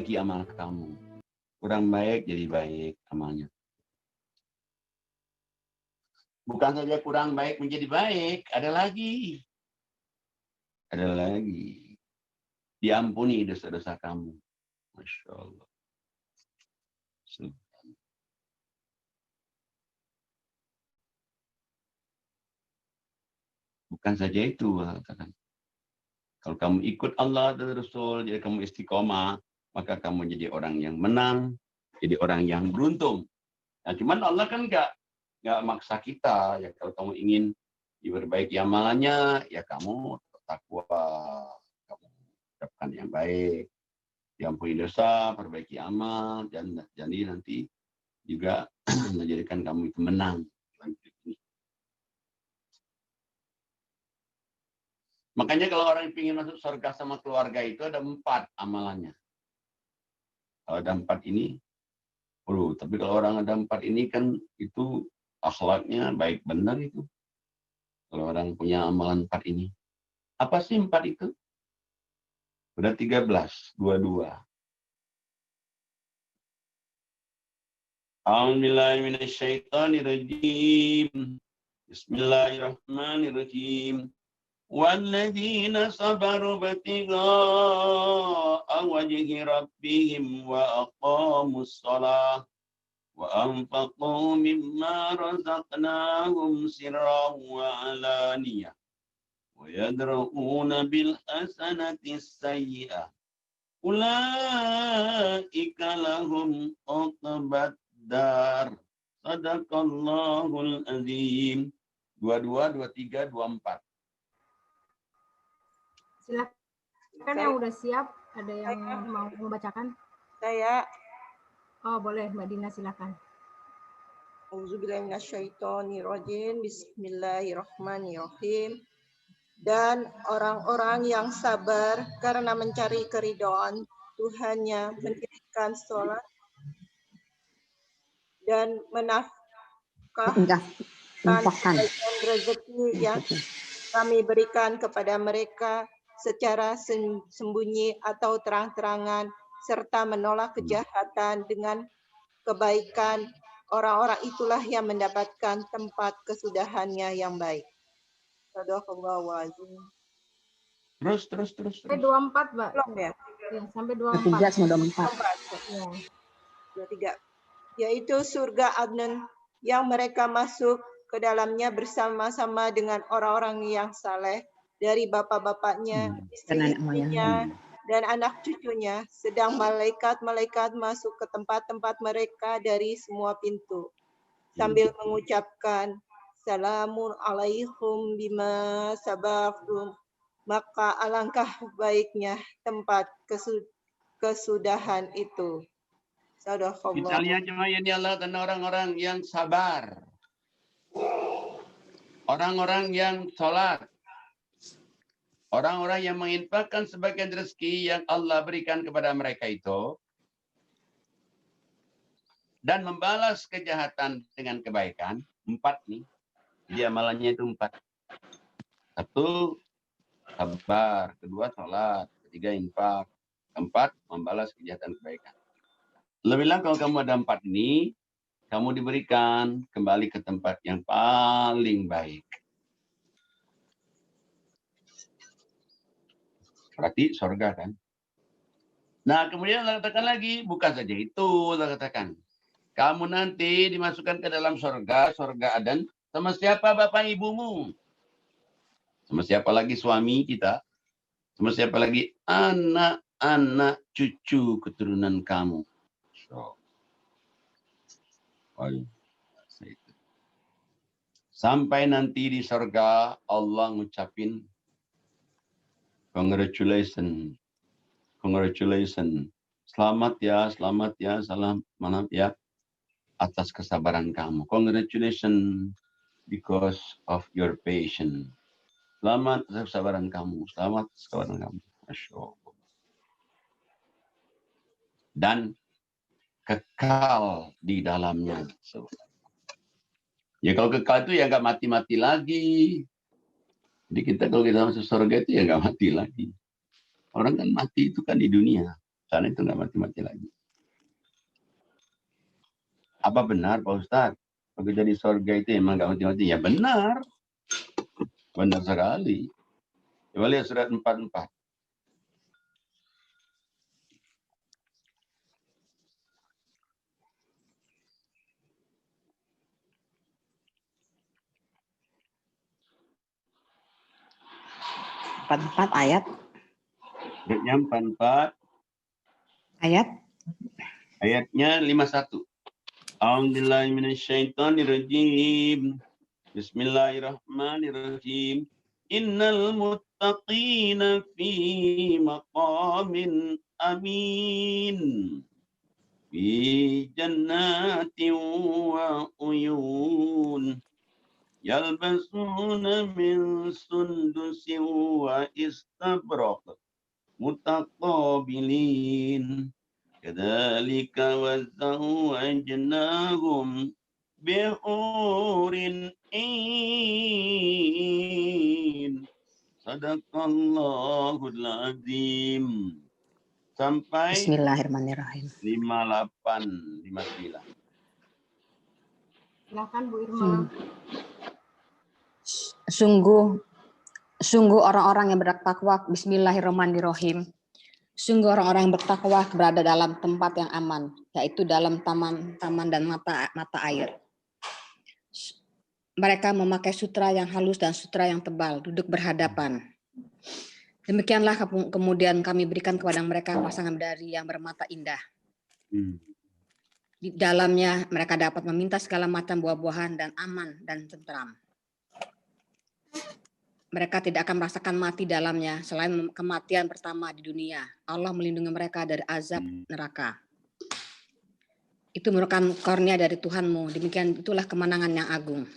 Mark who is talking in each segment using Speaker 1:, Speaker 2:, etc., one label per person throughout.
Speaker 1: perbaiki amal kamu. Kurang baik jadi baik amalnya. Bukan saja kurang baik menjadi baik, ada lagi. Ada lagi. Diampuni dosa-dosa kamu. Masya Allah. Bukan saja itu, katakan. Kalau kamu ikut Allah dan Rasul, jadi kamu istiqomah, maka kamu jadi orang yang menang, jadi orang yang beruntung. Nah, cuman Allah kan nggak maksa kita. Ya kalau kamu ingin diperbaiki amalannya, ya kamu takwa, kamu ucapkan yang baik, diampuni dosa, perbaiki amal, dan jadi nanti juga menjadikan kamu itu menang. Makanya kalau orang ingin masuk surga sama keluarga itu ada 4 amalannya. Kalau ada 4 ini, tapi kalau orang ada 4 ini kan itu akhlaknya baik benar itu. Kalau orang punya amalan 4 ini. Apa sih 4 itu? Udah 13, 22. A'udzubillahiminasyaitonirrajim. Bismillahirrahmanirrahim. وَالَّذِينَ صَبَرُوا ابْتِغَاءَ وَجْهِ رَبِّهِمْ وَأَقَامُوا الصَّلَاةَ وَأَنفَقُوا مِمَّا رَزَقْنَاهُمْ سِرًّا وَعَلَانِيَةً وَيَدْرَؤُونَ بِالْحَسَنَةِ السَّيِّئَةَ أُولَئِكَ لَهُمْ عُقْبَى الدَّارِ صَدَقَ اللَّهُ الْعَظِيمُ. 22, 23, 24.
Speaker 2: Silakan yang udah siap, ada yang mau membacakan?
Speaker 3: Saya.
Speaker 2: Oh, boleh Mbak Dina, silakan.
Speaker 3: Auzubillahiminasyaitonirrajim. Bismillahirrahmanirrahim. Dan orang-orang yang sabar karena mencari keridhaan Tuhannya, mendirikan sholat dan menafkahkan sebagian rezeki yang kami berikan kepada mereka secara sembunyi atau terang-terangan, serta menolak kejahatan dengan kebaikan, orang-orang itulah yang mendapatkan tempat kesudahannya yang baik. Shadaqallahu azim.
Speaker 1: Terus.
Speaker 2: Sampai 24, Mbak.
Speaker 3: Belum ya?
Speaker 2: Ya, sampai 24.
Speaker 3: 23. Yaitu surga Adnan yang mereka masuk ke dalamnya bersama-sama dengan orang-orang yang saleh dari bapak-bapaknya, istri-istrinya, dan anak cucunya, sedang malaikat-malaikat masuk ke tempat-tempat mereka dari semua pintu, sambil mengucapkan, Salamun alaikum bima sabartum, maka alangkah baiknya tempat kesudahan itu.
Speaker 1: Kita lihat jemaah yang Allah dan orang-orang yang sabar. Orang-orang yang sholat. Orang-orang yang menginfakkan sebagian rezeki yang Allah berikan kepada mereka itu. Dan membalas kejahatan dengan kebaikan. 4 nih. Jadi amalannya itu 4. 1, sabar. 2, sholat. 3, infak. 4, membalas kejahatan kebaikan. Lebih bilang kalau kamu ada 4 ini, kamu diberikan kembali ke tempat yang paling baik. Berarti surga kan? Nah, kemudian Allah katakan lagi, bukan saja itu, Allah katakan. Kamu nanti dimasukkan ke dalam surga Adan, sama siapa bapak ibumu? Sama siapa lagi suami kita? Sama siapa lagi anak-anak cucu keturunan kamu? Sampai nanti di surga Allah ngucapin congratulations. Selamat ya, selamat ya atas kesabaran kamu. Congratulations because of your patience. Selamat atas kesabaran kamu. Masya Allah. Dan kekal di dalamnya. Ya kalau kekal itu ya nggak mati-mati lagi. Jadi kalau kita masuk surga itu ya nggak mati lagi. Orang kan mati itu kan di dunia. Sana itu nggak mati-mati lagi. Apa benar Pak Ustadz? Begitu di surga itu emang nggak mati-mati? Ya benar. Benar sekali. Coba lihat surat 44.
Speaker 4: Ayat.
Speaker 1: Suratnya 44. Ayatnya 51. A'udzubillahi minasyaitonirrajim. Bismillahirrahmanirrahim. Innal muttaqina fi maqamin amin. Fi jannatin wa uyun. Yalbasuna min sundusin wa istabraq. Mutaqabilin. Kadzalika wazawwajnahum bihurin in. Sadaqallahul azim. Sampai
Speaker 4: Bismillahirrahmanirrahim.
Speaker 1: 58, 59.
Speaker 2: Silakan Bu Irma.
Speaker 4: Sungguh orang-orang yang bertakwa, Bismillahirrahmanirrahim. Sungguh orang-orang yang bertakwa berada dalam tempat yang aman, yaitu dalam taman dan mata air. Mereka memakai sutra yang halus dan sutra yang tebal, duduk berhadapan. Demikianlah kemudian kami berikan kepada mereka pasangan bidadari yang bermata indah. Di dalamnya mereka dapat meminta segala macam buah-buahan dan aman dan tentram. Mereka tidak akan merasakan mati dalamnya selain kematian pertama di dunia. Allah melindungi mereka dari azab neraka. Itu merupakan karunia dari Tuhanmu. Demikian itulah kemenangan yang agung.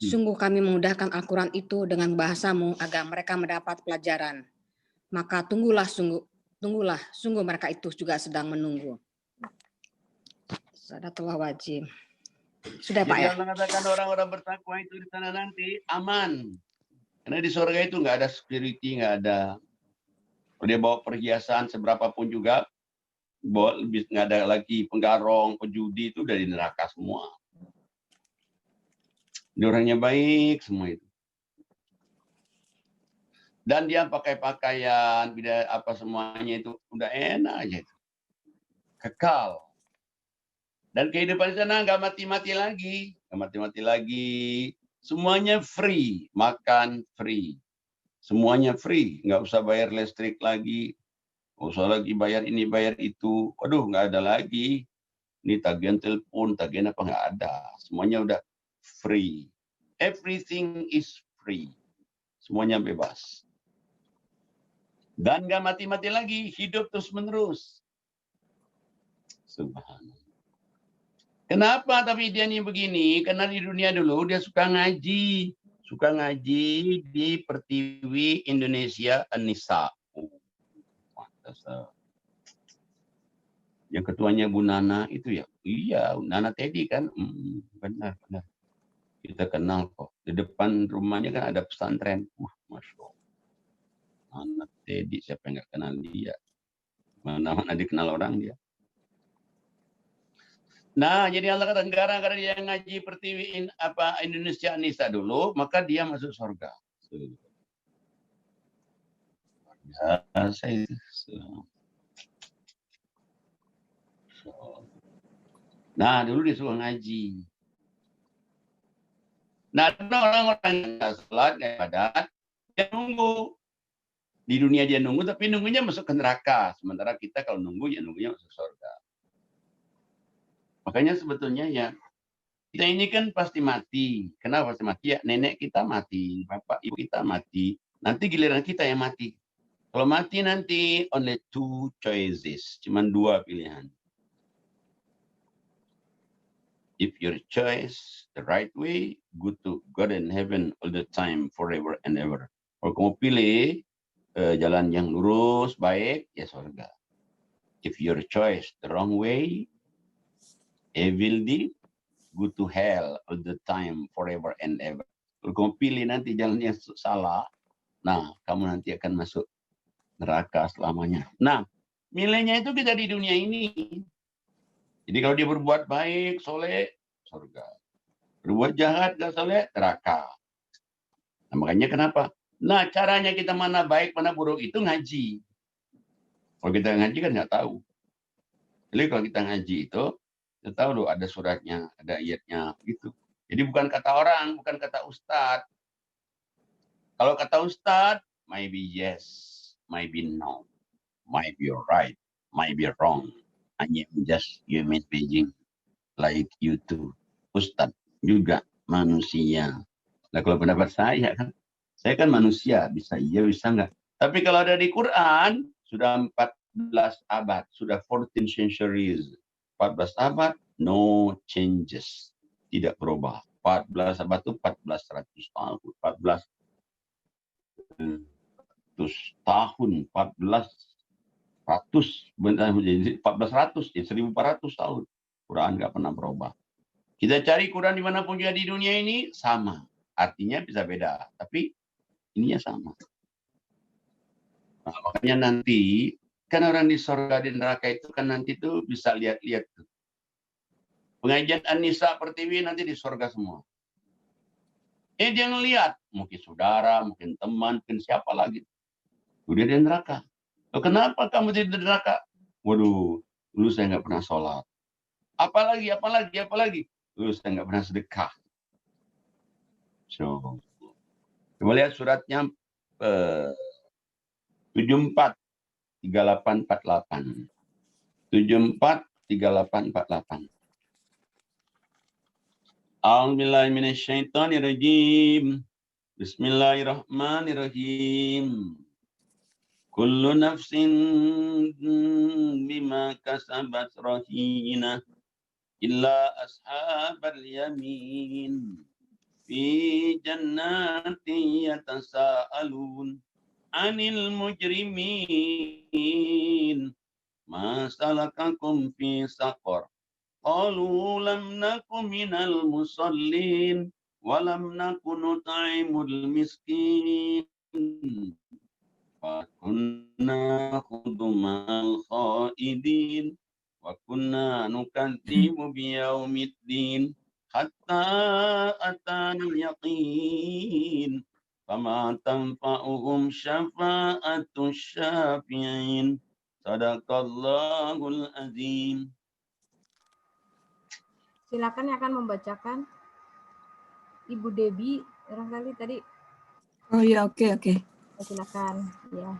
Speaker 4: Sungguh kami memudahkan Al-Quran itu dengan bahasamu agar mereka mendapat pelajaran. Maka tunggulah, sungguh mereka itu juga sedang menunggu. Sadaqallahu wajib. Sudah Pak ya?
Speaker 1: Allah mengatakan orang-orang bertakwa itu di sana nanti aman. Karena di surga itu nggak ada security, nggak ada. Dia bawa perhiasan seberapapun juga, nggak ada lagi penggarong, pejudi, itu dari neraka semua. Dia orangnya baik semua itu. Dan dia pakai pakaian, apa semuanya itu udah enak aja itu. Kekal. Dan kehidupan di sana nggak mati-mati lagi, Semuanya free, makan free, semuanya free, nggak usah bayar listrik lagi, nggak usah lagi bayar ini bayar itu. Waduh, nggak ada lagi. Ini tagihan telepon, tagihan apa nggak ada. Semuanya udah free. Everything is free. Semuanya bebas. Dan nggak mati-mati lagi, hidup terus menerus. Subhanallah. Kenapa tapi dia ini begini? Karena di dunia dulu dia suka ngaji di Pertiwi Indonesia An-Nisa. Yang ketuanya Bu Nana itu ya, iya Nana Teddy kan, benar. Kita kenal kok. Di depan rumahnya kan ada pesantren. Masya Allah. Nana Teddy, siapa yang nggak kenal dia? Mana-mana dikenal orang dia. Nah, jadi Allah kata gara-gara dia ngaji Pertiwi Indonesia Nisa dulu, maka dia masuk surga. Nah, dulu disuruh ngaji. Nah, orang-orang yang sholat, yang ibadat, dia nunggu. Di dunia dia nunggu, tapi nunggunya masuk ke neraka. Sementara kita kalau nunggu, ya nunggunya masuk surga. Makanya sebetulnya ya, kita ini kan pasti mati. Kenapa pasti mati? Ya nenek kita mati, bapak ibu kita mati. Nanti giliran kita yang mati. Kalau mati nanti only 2 choices, cuman 2 pilihan. If your choice the right way, go to God and heaven all the time, forever and ever. Kalau kamu pilih jalan yang lurus, baik, ya surga. If your choice the wrong way, evil deed, go to hell all the time, forever and ever. Kalau kamu pilih nanti jalan yang salah, nah kamu nanti akan masuk neraka selamanya. Nah, Nilainya itu kita di dunia ini. Jadi kalau dia berbuat baik, soleh, surga. Berbuat jahat, gak soleh, neraka. Nah, makanya kenapa? Nah, caranya kita mana baik, mana buruk itu ngaji. Kalau kita ngaji kan nggak tahu. Jadi kalau kita ngaji itu, kita tahu loh ada suratnya, ada ayatnya, gitu. Jadi bukan kata orang, bukan kata ustadz. Kalau kata ustadz, maybe yes, maybe no, might be right, might be wrong. I am just human being like you too. Ustadz juga manusia. Nah kalau pendapat saya kan manusia, bisa iya, bisa enggak. Tapi kalau ada di Quran, sudah 14 abad, sudah 14 centuries. 14 abad, no changes. Tidak berubah. 14 abad itu 1400 tahun. 1400 tahun. Quran nggak pernah berubah. Kita cari Quran dimanapun juga di dunia ini sama. Artinya bisa beda, tapi ininya sama. Nah, makanya nanti kan orang di surga di neraka itu kan nanti tuh bisa lihat-lihat tuh. Pengajian An-Nisa Pertiwi nanti di surga semua. Dia ngelihat mungkin saudara, mungkin teman, mungkin siapa lagi. Udah di neraka. Loh, kenapa kamu di neraka? Waduh, dulu saya nggak pernah sholat. Apalagi. Dulu saya nggak pernah sedekah. So, coba lihat suratnya 743848. 743848. A'udzubillahi minasyaitonirrajim. Bismillahirrahmanirrahim. Kullu nafsin bima kasabat rahina illa ashabal yamin fi jannatin yatasaalun 'anil mujrimin ma salakakum fi saqar qalu lam nakum minal musallin wa lam nakun nut'imul miskin wa kunna nakhudu ma'al khaidin wa kunna nukadzibu biyaumiddin hatta atana yaqin fama tanfa'uhum syafa'atus syafi'in. Sadaqallahul azim.
Speaker 2: Silakan yang akan membacakan Ibu Debi barangkali tadi.
Speaker 5: Oh ya, oke.
Speaker 2: Silakan ya.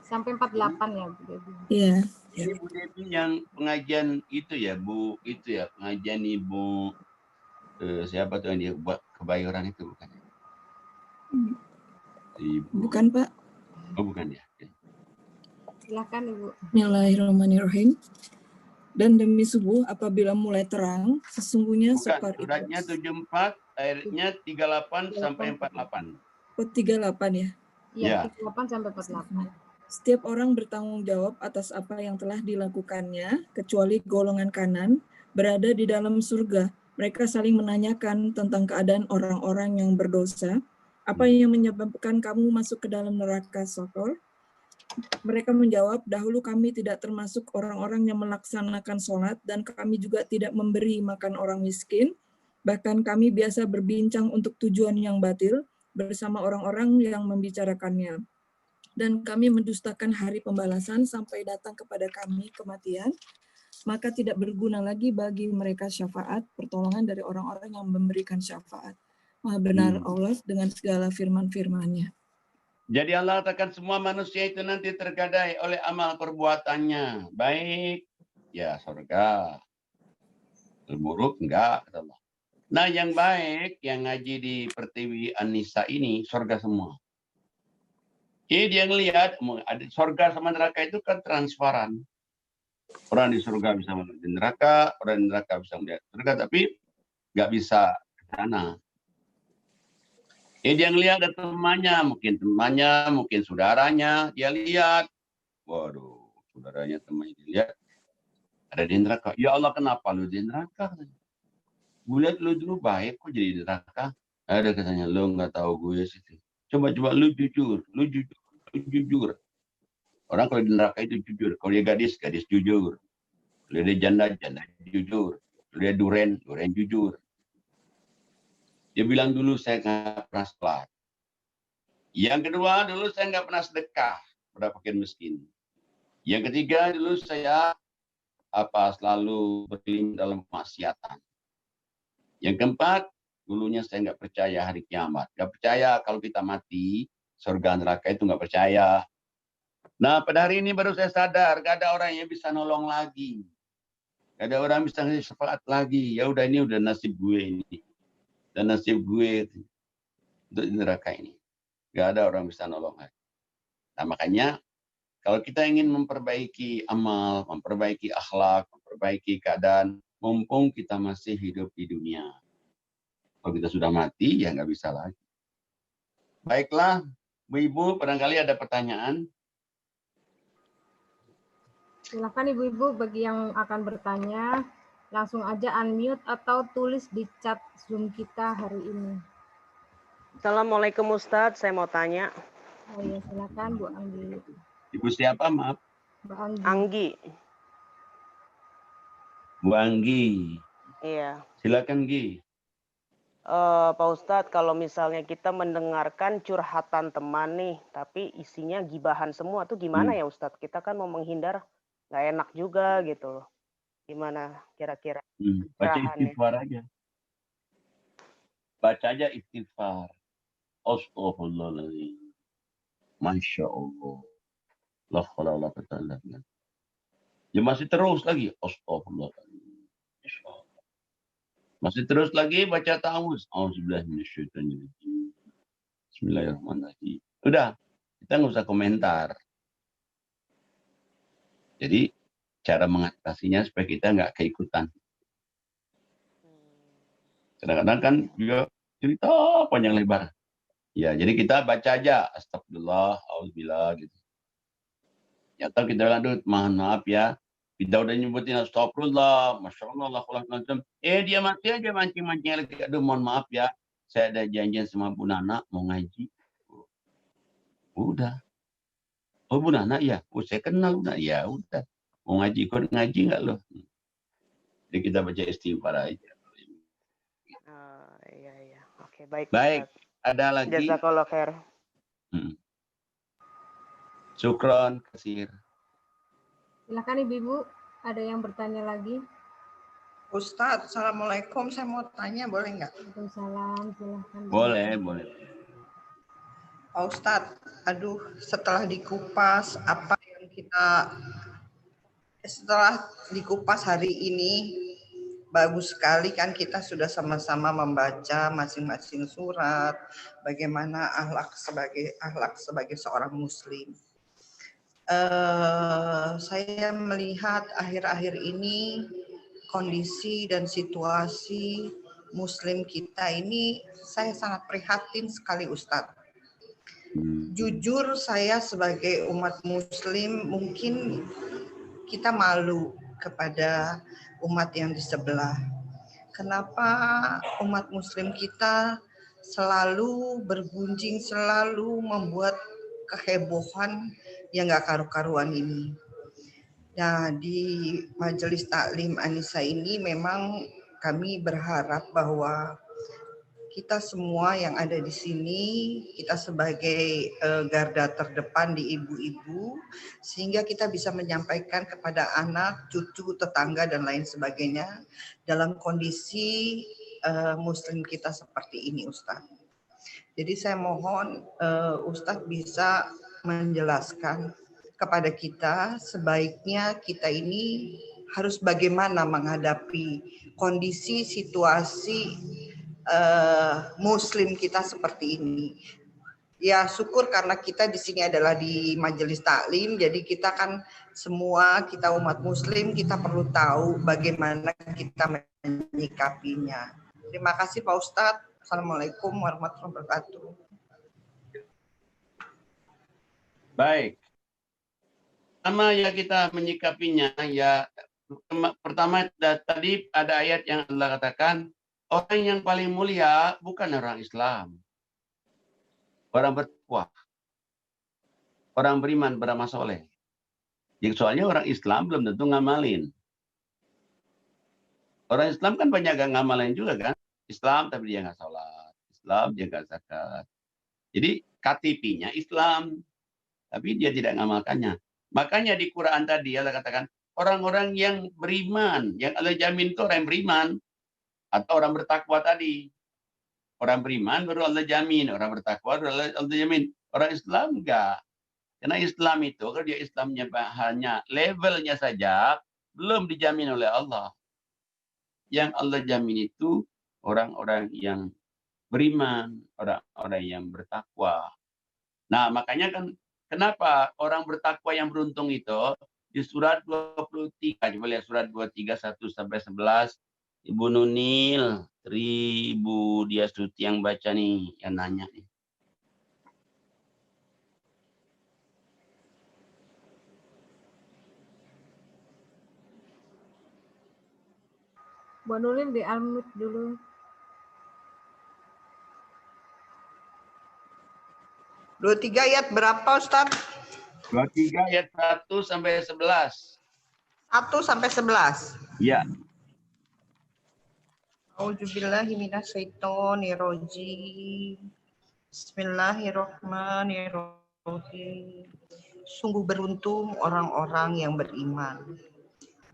Speaker 2: Sampai 48 ya Bu Debi.
Speaker 5: Iya.
Speaker 1: Ini Bu Debi yang pengajian itu ya, Bu, itu ya, pengajian Ibu siapa tuh yang dia buat Kebayoran itu bukan? Ibu.
Speaker 5: Bukan, Pak.
Speaker 1: Oh, bukan ya.
Speaker 2: Silakan Ibu.
Speaker 5: Bismillahirrahmanirrahim. Dan demi subuh apabila mulai terang, sesungguhnya
Speaker 1: Bukan,
Speaker 5: sekar itu.
Speaker 1: suratnya 74, ayatnya 38 sampai 48.
Speaker 5: Oh, 38 ya.
Speaker 2: Iya,
Speaker 1: Ya.
Speaker 2: 38 sampai 48.
Speaker 5: Setiap orang bertanggung jawab atas apa yang telah dilakukannya, kecuali golongan kanan berada di dalam surga. Mereka saling menanyakan tentang keadaan orang-orang yang berdosa. Apa yang menyebabkan kamu masuk ke dalam neraka Saqar? Mereka menjawab, dahulu kami tidak termasuk orang-orang yang melaksanakan sholat dan kami juga tidak memberi makan orang miskin. Bahkan kami biasa berbincang untuk tujuan yang batil bersama orang-orang yang membicarakannya. Dan kami mendustakan hari pembalasan sampai datang kepada kami kematian. Maka tidak berguna lagi bagi mereka syafaat, pertolongan dari orang-orang yang memberikan syafaat. Maha benar Allah dengan segala firman-firman-Nya.
Speaker 1: Jadi Allah katakan semua manusia itu nanti tergadai oleh amal perbuatannya. Baik, ya surga. Buruk, enggak, kata Allah. Nah yang baik, yang ngaji di Pertiwi An-Nisa ini, surga semua. Jadi dia ngelihat, surga sama neraka itu kan transparan. Orang di surga bisa melihat di neraka, orang di neraka bisa melihat surga, tapi nggak bisa ke sana. Dia ngelihat ada temannya, mungkin saudaranya, dia lihat. Waduh, saudaranya, temannya dilihat. Ada di neraka. Ya Allah, kenapa lu di neraka? Gue lihat lu dulu baik, kok jadi di neraka? Ada katanya, lu nggak tahu gue sih. Coba lu jujur. Orang kalau di neraka itu jujur. Kalau dia gadis, gadis jujur. Kalau dia janda, janda jujur. Kalau dia duren, duren jujur. Dia bilang dulu saya nggak pernah sholat. Yang kedua, dulu saya nggak pernah sedekah pada fakir miskin. Yang ketiga, dulu saya selalu berkeliling dalam kemaksiatan. Yang keempat, dulunya saya nggak percaya hari kiamat. Nggak percaya kalau kita mati, surga neraka itu nggak percaya. Nah, pada hari ini baru saya sadar, gak ada orang yang bisa nolong lagi. Gak ada orang yang bisa ngasih syafaat lagi. Ya udah, ini udah nasib gue ini. Dan nasib gue untuk neraka ini. Gak ada orang yang bisa nolong lagi. Nah, makanya kalau kita ingin memperbaiki amal, memperbaiki akhlak, memperbaiki keadaan, mumpung kita masih hidup di dunia. Kalau kita sudah mati, ya nggak bisa lagi. Baiklah, Bu-Ibu, barangkali ada pertanyaan.
Speaker 2: Silakan ibu-ibu bagi yang akan bertanya, langsung aja unmute atau tulis di chat Zoom kita hari ini.
Speaker 6: Assalamualaikum Ustadz, saya mau tanya.
Speaker 2: Oh ya, silakan Bu Anggi.
Speaker 1: Ibu siapa, maaf?
Speaker 2: Bu Anggi.
Speaker 6: Anggi.
Speaker 1: Bu Anggi.
Speaker 6: Iya.
Speaker 1: Silakan, Gi.
Speaker 6: Pak Ustadz, kalau misalnya kita mendengarkan curhatan teman nih, tapi isinya gibahan semua, tuh gimana ya Ustadz? Kita kan mau menghindar, nggak enak juga gitu loh. Gimana kira-kira?
Speaker 1: Baca istighfar aja. Baca aja istighfar. Astaghfirullahaladzim. Masya Allah. La khala la quwwata illa billah. Ya masih terus lagi. Astaghfirullahaladzim. Masya Allah. Masih terus lagi baca ta'awuz. Auzubillahi minasyaitonirrajim. Bismillahirrahmanirrahim. Udah, kita nggak usah komentar. Jadi cara mengatasinya supaya kita nggak keikutan. Kadang-kadang kan juga cerita panjang lebar. Ya, jadi kita baca aja astagfirullah, auzubillah gitu. Ya, atau kita bilang, "Aduh, mohon maaf ya. Kita udah nyebutin astagfirullah, masya Allah, dia mati aja mancing-mancing lagi. Aduh, mohon maaf ya. Saya ada janjian sama Bu Nana mau ngaji." Udah. Oh, Bu Nana ya. Oh, saya kenal Bu Nana. Ya udah. Mau ngaji, ikut ngaji nggak lo? Jadi kita baca istighfar aja.
Speaker 6: Iya. Oke, baik.
Speaker 1: Baik.
Speaker 6: Ustadz.
Speaker 1: Ada lagi?
Speaker 6: Jazakallah khair.
Speaker 1: Syukron, kasir.
Speaker 2: Silakan ibu-ibu, ada yang bertanya lagi?
Speaker 7: Ustadz, Assalamualaikum. Saya mau tanya, boleh nggak?
Speaker 2: Waalaikumsalam, silakan.
Speaker 1: Boleh.
Speaker 7: Pak Ustadz, aduh, setelah dikupas hari ini, bagus sekali kan kita sudah sama-sama membaca masing-masing surat, bagaimana akhlak sebagai seorang muslim. Saya melihat akhir-akhir ini kondisi dan situasi muslim kita ini, saya sangat prihatin sekali Ustadz. Jujur saya sebagai umat muslim mungkin kita malu kepada umat yang di sebelah. Kenapa umat muslim kita selalu bergunjing, selalu membuat kehebohan yang gak karu-karuan ini. Nah, di Majelis Taklim An-Nisa ini memang kami berharap bahwa kita semua yang ada di sini, kita sebagai garda terdepan di ibu-ibu, sehingga kita bisa menyampaikan kepada anak, cucu, tetangga, dan lain sebagainya dalam kondisi muslim kita seperti ini, Ustadz. Jadi saya mohon Ustadz bisa menjelaskan kepada kita, sebaiknya kita ini harus bagaimana menghadapi kondisi situasi muslim kita seperti ini. Ya syukur karena kita di sini adalah di majelis taklim, jadi kita kan semua, kita umat muslim, kita perlu tahu bagaimana kita menyikapinya. Terima kasih Pak Ustadz. Assalamualaikum warahmatullahi wabarakatuh.
Speaker 1: Baik. Pertama ya kita menyikapinya ya. Pertama tadi ada ayat yang Allah katakan, orang yang paling mulia bukan orang Islam. Orang bertakwa. Orang beriman, beramal soleh. Ya, soalnya orang Islam belum tentu ngamalin. Orang Islam kan banyak gak ngamalin juga kan. Islam tapi dia nggak sholat. Islam dia nggak zakat. Jadi KTP-nya Islam, tapi dia tidak ngamalkannya. Makanya di Quran tadi Allah katakan orang-orang yang beriman, yang Allah jamin itu orang yang beriman atau orang bertakwa tadi. Orang beriman baru Allah jamin, orang bertakwa baru Allah jamin. Orang Islam enggak. Karena Islam itu kalau dia Islamnya hanya levelnya saja belum dijamin oleh Allah. Yang Allah jamin itu orang-orang yang beriman, orang-orang yang bertakwa. Nah, makanya kan kenapa orang bertakwa yang beruntung itu di surat 23, coba lihat surat 23 1 sampai 11, Ibu Nunil, 1000 dia Suti yang baca nih, yang nanya nih.
Speaker 2: Bu Nuril di unmute dulu.
Speaker 7: 23 ayat berapa, Ustaz?
Speaker 1: 23 ayat 1 sampai 11.
Speaker 7: 1 sampai 11.
Speaker 1: Iya.
Speaker 7: Auzubillahiminasyaitonirrajim. Bismillahirrahmanirrahim. Sungguh beruntung orang-orang yang beriman,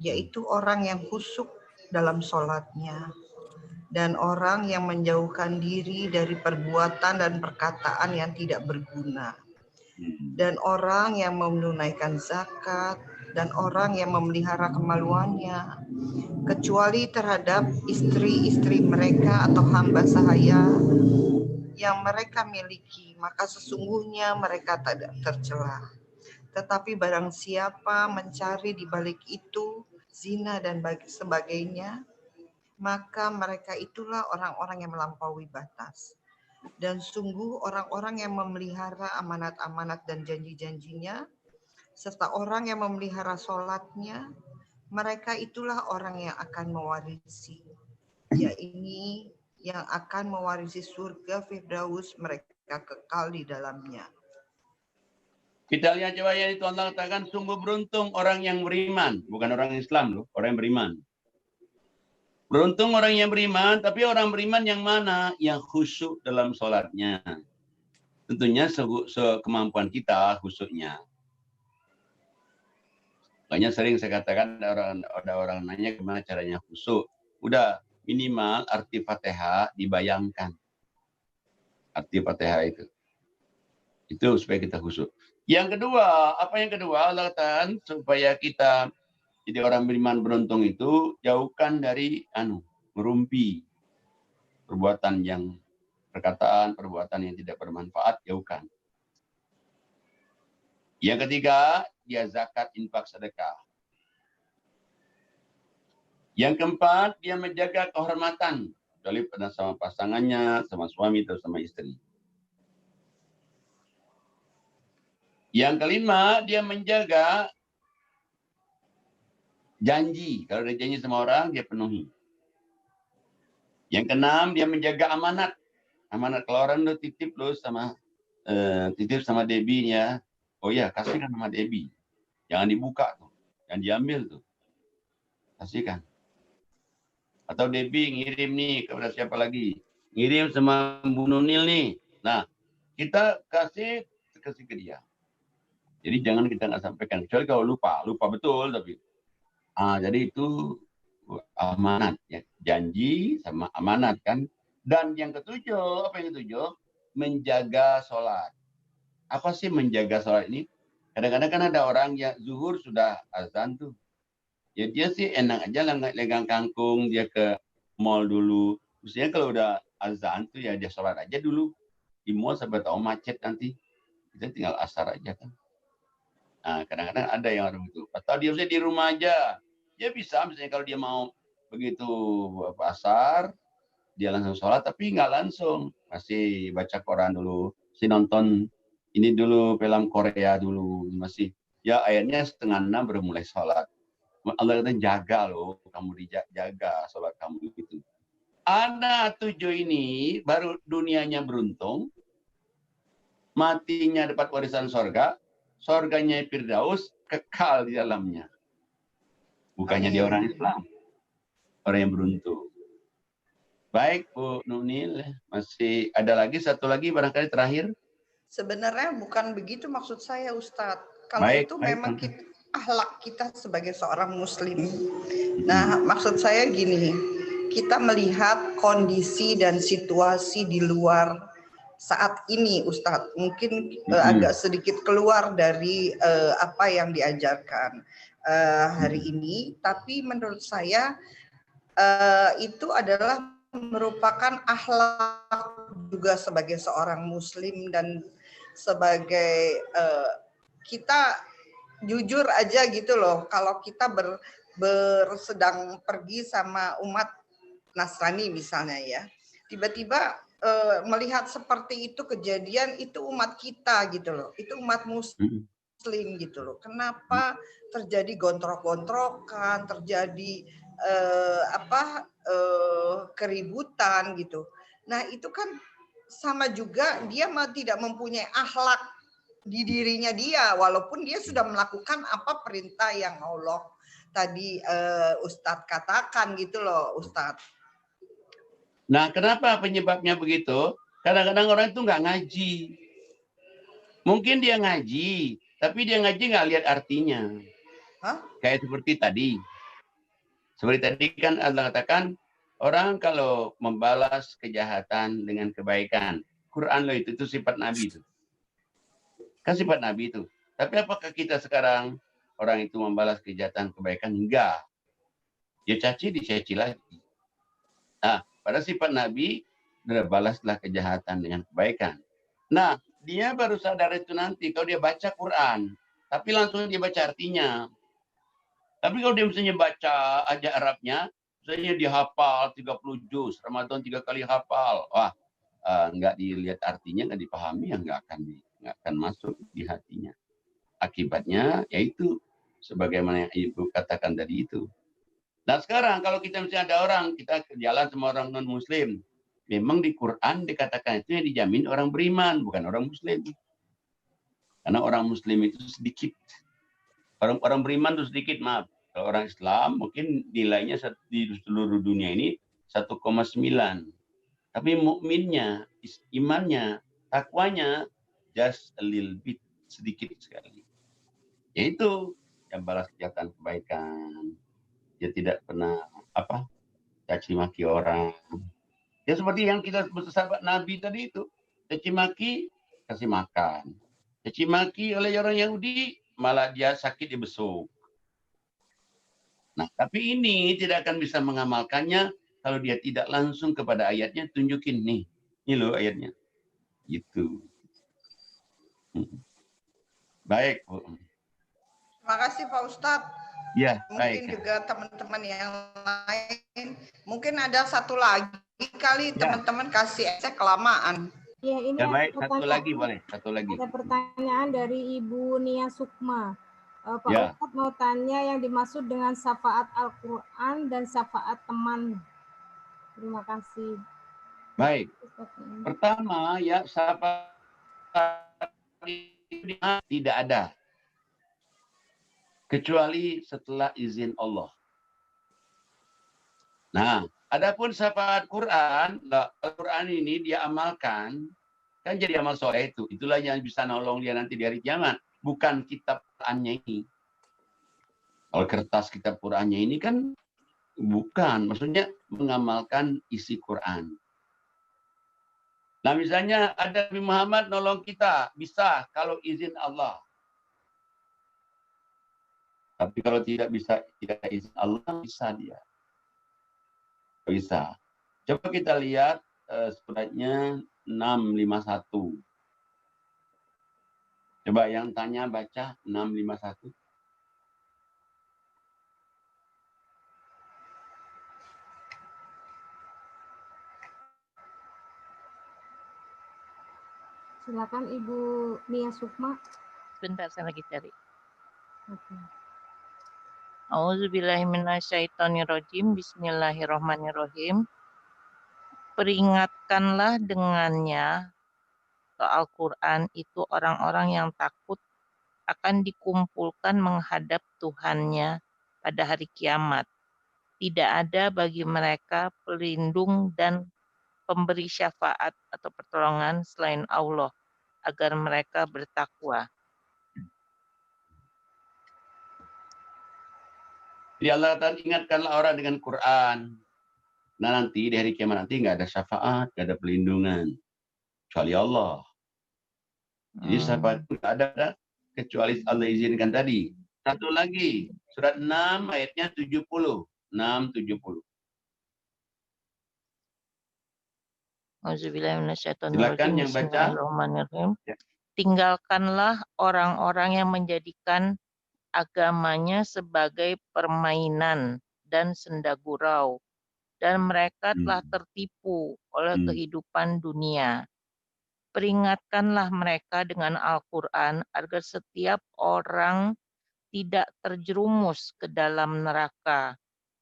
Speaker 7: yaitu orang yang khusyuk dalam sholatnya, dan orang yang menjauhkan diri dari perbuatan dan perkataan yang tidak berguna, dan orang yang menunaikan zakat, dan orang yang memelihara kemaluannya, kecuali terhadap istri-istri mereka atau hamba sahaya yang mereka miliki, maka sesungguhnya mereka tidak tercela. Tetapi barang siapa mencari di balik itu zina dan sebagainya, maka mereka itulah orang-orang yang melampaui batas. Dan sungguh orang-orang yang memelihara amanat-amanat dan janji-janjinya, serta orang yang memelihara sholatnya, mereka itulah orang yang akan mewarisi. Ya, ini yang akan mewarisi surga Firdaus, mereka kekal di dalamnya.
Speaker 1: Kita lihat coba ya, itu Allah katakan sungguh beruntung orang yang beriman, bukan orang Islam loh, orang yang beriman. Beruntung orang yang beriman, tapi orang beriman yang mana? Yang khusyuk dalam sholatnya. Tentunya sekemampuan kita khusyuknya. Makanya sering saya katakan ada orang nanya gimana caranya khusyuk. Udah minimal arti Fatihah dibayangkan. Arti Fatihah itu. Itu supaya kita khusyuk. Yang kedua, apa yang kedua? Allah katakan supaya kita jadi orang beriman beruntung itu jauhkan dari merumpi perbuatan yang perbuatan yang tidak bermanfaat, jauhkan. Yang ketiga, dia zakat, infak, sedekah. Yang keempat, dia menjaga kehormatan, kecuali pada sama pasangannya, sama suami atau sama istri. Yang kelima, dia menjaga janji. Kalau ada janji sama orang, dia penuhi. Yang keenam, dia menjaga amanat. Amanat kalau orang lu titip lu sama Debbie-nya. Oh ya, kasihkan sama Debbie. Jangan dibuka tuh. Jangan diambil tuh. Kasihkan. Atau Debbie ngirim nih kepada siapa lagi? Ngirim sama Bu Nunil nih. Nah, kita kasih ke dia. Jadi jangan kita nggak sampaikan. Kecuali kalau lupa betul tapi. Jadi itu amanat ya, janji sama amanat kan. Dan yang ketujuh, apa yang ketujuh? Menjaga sholat. Apa sih menjaga sholat ini? Kadang-kadang kan ada orang yang zuhur sudah azan tuh. Ya dia sih enak aja legang kangkung, dia ke mall dulu. Maksudnya kalau udah azan tuh ya dia sholat aja dulu. Di mall sampai tahu macet nanti. Kita tinggal asar aja kan. Nah, kadang-kadang ada yang orang itu. Atau dia bisa di rumah aja. Dia bisa, misalnya kalau dia mau begitu pasar, dia langsung sholat, tapi nggak langsung. Masih baca Quran dulu. Masih nonton ini dulu, film Korea dulu. Masih, ya akhirnya 5:30 baru mulai sholat. Allah kata jaga loh, kamu dijaga sholat kamu gitu. Anak 7 ini baru dunianya beruntung, matinya dapat warisan sorga, sorganya Firdaus, kekal di dalamnya. Bukannya dia orang Islam, orang yang beruntung. Baik Bu Nunil, masih ada lagi satu lagi barangkali terakhir.
Speaker 7: Sebenarnya bukan begitu maksud saya, Ustadz. Kalau itu memang akhlak kita sebagai seorang Muslim. Nah, maksud saya gini, kita melihat kondisi dan situasi di luar saat ini, Ustadz. Mungkin agak sedikit keluar dari apa yang diajarkan hari ini, tapi menurut saya itu adalah merupakan akhlak juga sebagai seorang Muslim dan sebagai kita jujur aja gitu loh. Kalau kita sedang pergi sama umat Nasrani misalnya ya, tiba-tiba melihat seperti itu kejadian, itu umat kita gitu loh, itu umat Muslim gitu loh. Kenapa terjadi gontrok-gontrokan, terjadi keributan gitu. Nah itu kan sama juga dia tidak mempunyai akhlak di dirinya dia, walaupun dia sudah melakukan apa perintah yang Allah tadi Ustadz katakan gitu loh, Ustadz.
Speaker 1: Nah, kenapa penyebabnya begitu? Kadang-kadang orang itu nggak ngaji. Mungkin dia ngaji, tapi dia ngaji nggak lihat artinya. Kayak seperti tadi. Seperti tadi kan Allah katakan, orang kalau membalas kejahatan dengan kebaikan. Quran loh itu sifat Nabi itu. Kan sifat Nabi itu. Tapi apakah kita sekarang orang itu membalas kejahatan kebaikan? Enggak. Dia caci, dicaci lagi. Nah, pada sifat Nabi, balaslah kejahatan dengan kebaikan. Nah, dia baru sadar itu nanti kalau dia baca Quran. Tapi langsung dia baca artinya. Tapi kalau dia misalnya baca aja Arabnya, misalnya dia hafal 30 juz, Ramadan 3 kali hafal. Wah, nggak dilihat artinya, nggak dipahami, ya nggak akan masuk di hatinya. Akibatnya yaitu sebagaimana yang Ibu katakan tadi itu. Nah sekarang kalau kita misalnya ada orang, kita jalan sama orang non-muslim, memang di Quran dikatakan itu yang dijamin orang beriman, bukan orang muslim. Karena orang muslim itu sedikit. Orang beriman itu sedikit, maaf. Kalau orang Islam mungkin nilainya di seluruh dunia ini 1,9. Tapi mukminnya, imannya, takwanya just a little bit, sedikit sekali. Yaitu yang balas kejahatan kebaikan. Dia tidak pernah caci maki orang. Ya seperti yang kita sahabat Nabi tadi itu, caci maki kasih makan. Caci maki oleh orang Yahudi malah dia sakit, dia besuk. Nah, tapi ini tidak akan bisa mengamalkannya kalau dia tidak langsung kepada ayatnya, tunjukin nih. Ini loh ayatnya. Gitu. Baik, Bu.
Speaker 7: Terima kasih Pak Ustadz.
Speaker 1: Ya,
Speaker 7: mungkin
Speaker 1: baik.
Speaker 7: Juga teman-teman yang lain. Mungkin ada satu lagi kali teman-teman kasih esek kelamaan.
Speaker 2: Ya, ini
Speaker 1: ya baik, satu lagi boleh, satu lagi.
Speaker 2: Ada pertanyaan dari Ibu Nia Sukma. Pak Ustadz mau tanya yang dimaksud dengan syafaat Al-Quran dan syafaat teman. Terima kasih.
Speaker 1: Baik. Pertama ya, syafaat tidak ada. Kecuali setelah izin Allah. Nah, adapun syafaat Quran, Al-Quran ini dia amalkan, kan jadi amal soleh itu. Itulah yang bisa nolong dia nanti di hari kiamat. Bukan kitab Qurannya ini. Kalau kertas kitab Qurannya ini kan bukan. Maksudnya mengamalkan isi Quran. Nah misalnya ada Nabi Muhammad nolong kita. Bisa kalau izin Allah. Tapi kalau tidak izin Allah, bisa dia. Bisa. Coba kita lihat suratnya 651. Coba yang tanya baca 651.
Speaker 2: Silakan Ibu Nia Sukma.
Speaker 8: Sebentar, saya lagi cari.
Speaker 2: Oke.
Speaker 8: Auzubillahiminasyaitonirrajim. Bismillahirrahmanirrahim. Peringatkanlah dengannya ke Al-Quran itu orang-orang yang takut akan dikumpulkan menghadap Tuhannya pada hari kiamat. Tidak ada bagi mereka pelindung dan pemberi syafaat atau pertolongan selain Allah agar mereka bertakwa.
Speaker 1: Jadi Allah katakan, ingatkanlah orang dengan Quran. Nah nanti di hari kiamat nanti nggak ada syafaat, nggak ada pelindungan kecuali Allah. Jadi syafaat nggak ada kecuali Allah izinkan tadi. Satu lagi, surat 6 ayatnya 70. 6:70. Silakan yang baca.
Speaker 8: Ya. Tinggalkanlah orang-orang yang menjadikan agamanya sebagai permainan dan senda gurau, dan mereka telah tertipu oleh kehidupan dunia. Peringatkanlah mereka dengan Al-Quran agar setiap orang tidak terjerumus ke dalam neraka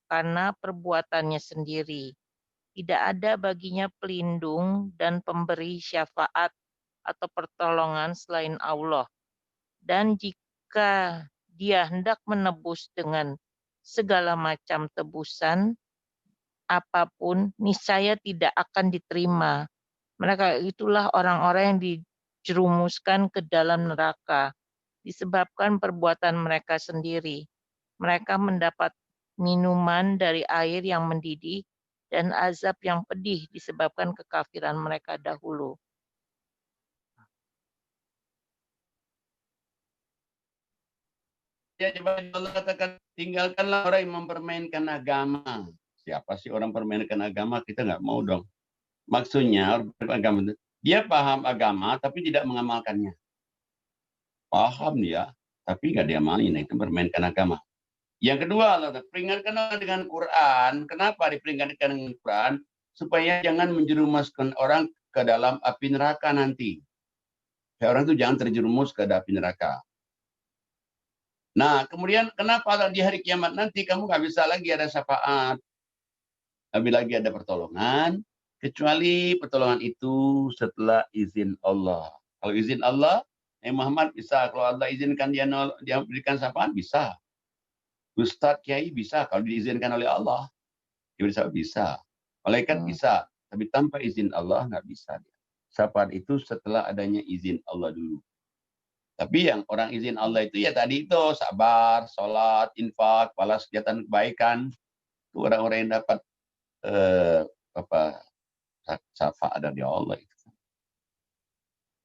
Speaker 8: karena perbuatannya sendiri. Tidak ada baginya pelindung dan pemberi syafaat atau pertolongan selain Allah. Dan jika dia hendak menebus dengan segala macam tebusan, apapun, niscaya tidak akan diterima. Mereka itulah orang-orang yang dijerumuskan ke dalam neraka disebabkan perbuatan mereka sendiri. Mereka mendapat minuman dari air yang mendidih dan azab yang pedih disebabkan kekafiran mereka dahulu.
Speaker 1: Ya, coba Allah katakan, tinggalkanlah orang yang mempermainkan agama. Siapa sih orang permainkan agama? Kita nggak mau dong. Maksudnya, agama dia paham agama tapi tidak mengamalkannya. Paham dia, tapi nggak diamalin. Itu permainkan agama. Yang kedua, Allah peringatkan dengan Quran. Kenapa diperingatkan dengan Quran? Supaya jangan menjerumuskan orang ke dalam api neraka nanti. Supaya orang itu jangan terjerumus ke api neraka. Nah, kemudian kenapa di hari kiamat nanti kamu nggak bisa lagi ada syafaat, nggak lagi ada pertolongan, kecuali pertolongan itu setelah izin Allah. Kalau izin Allah, Muhammad bisa. Kalau Allah izinkan dia berikan syafaat, bisa. Ustadz, Kiai bisa. Kalau diizinkan oleh Allah, dia bisa. Malaikat bisa, tapi tanpa izin Allah nggak bisa. Syafaat itu setelah adanya izin Allah dulu. Tapi yang orang izin Allah itu ya tadi itu sabar, sholat, infak, balas kegiatan kebaikan. Itu orang-orang yang dapat syafaat dari Allah itu.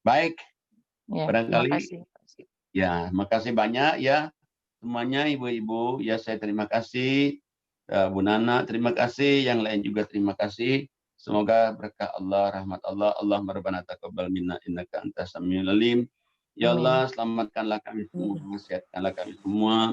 Speaker 1: Baik, ya, barangkali. Ya, makasih banyak ya semuanya ibu-ibu. Ya saya terima kasih. Bu Nana terima kasih. Yang lain juga terima kasih. Semoga berkah Allah, rahmat Allah. Allahumma rabbana taqabbal minna innaka antas samiul alim. Ya Allah, selamatkanlah kami semua, sehatkanlah kami semua,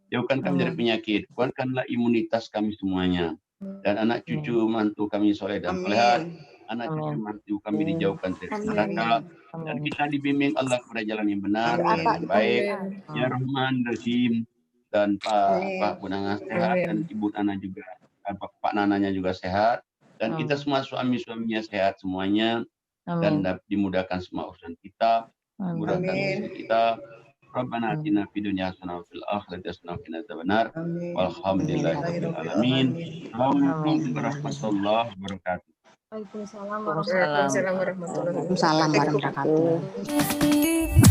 Speaker 1: jauhkan kami dari penyakit, kuatkanlah imunitas kami semuanya, dan anak cucu mantu kami soleh dan solehat, anak cucu mantu kami dijauhkan dari neraka, dan kita dibimbing Allah kepada jalan yang benar, yang baik, ya Rahman Rahim, dan Pak Bu Nana sehat, dan Ibu Nana juga, Pak Nananya juga sehat, dan kita semua suami-suaminya sehat semuanya, dan dimudahkan semua urusan kita. Mudahkan urusan kita. Rabbana atina fid dunya hasanah wa fil akhirati hasanah wa qina adzabannar. Walhamdulillahirabbil alamin. Assalamualaikum warahmatullahi wabarakatuh.
Speaker 2: Waalaikumsalam warahmatullahi wabarakatuh.
Speaker 4: Waalaikumsalam warahmatullahi wabarakatuh.